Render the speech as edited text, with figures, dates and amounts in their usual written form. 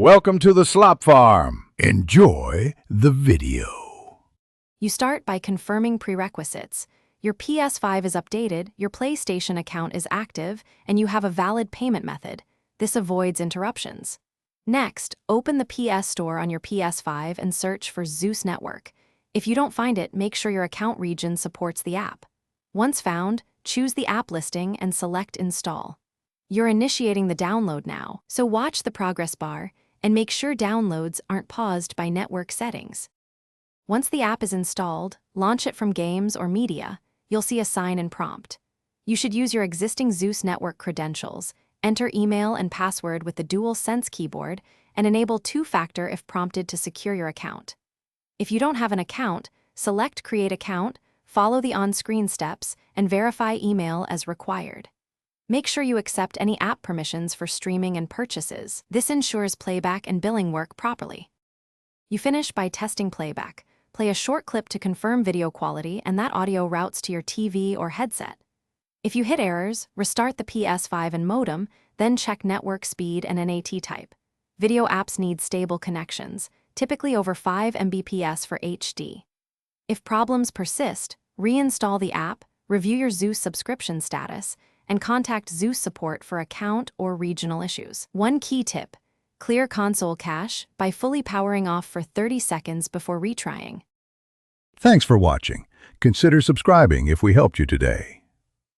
Welcome to the Slop Farm. Enjoy the video. You start by confirming prerequisites. Your PS5 is updated, your PlayStation account is active, and you have a valid payment method. This avoids interruptions. Next, open the PS Store on your PS5 and search for Zeus Network. If you don't find it, make sure your account region supports the app. Once found, choose the app listing and select Install. You're initiating the download now, so watch the progress bar and make sure downloads aren't paused by network settings. Once the app is installed, launch it from Games or Media. You'll see a sign-in prompt. You should use your existing Zeus Network credentials, enter email and password with the DualSense keyboard, and enable two-factor if prompted to secure your account. If you don't have an account, select Create Account, follow the on-screen steps, and verify email as required. Make sure you accept any app permissions for streaming and purchases. This ensures playback and billing work properly. You finish by testing playback. Play a short clip to confirm video quality, and that audio routes to your TV or headset. If you hit errors, restart the PS5 and modem, then check network speed and NAT type. Video apps need stable connections, typically over 5 Mbps for HD. If problems persist, reinstall the app, review your Zeus subscription status, and contact Zeus support for account or regional issues. One key tip: clear console cache by fully powering off for 30 seconds before retrying. Thanks for watching. Consider subscribing if we helped you today.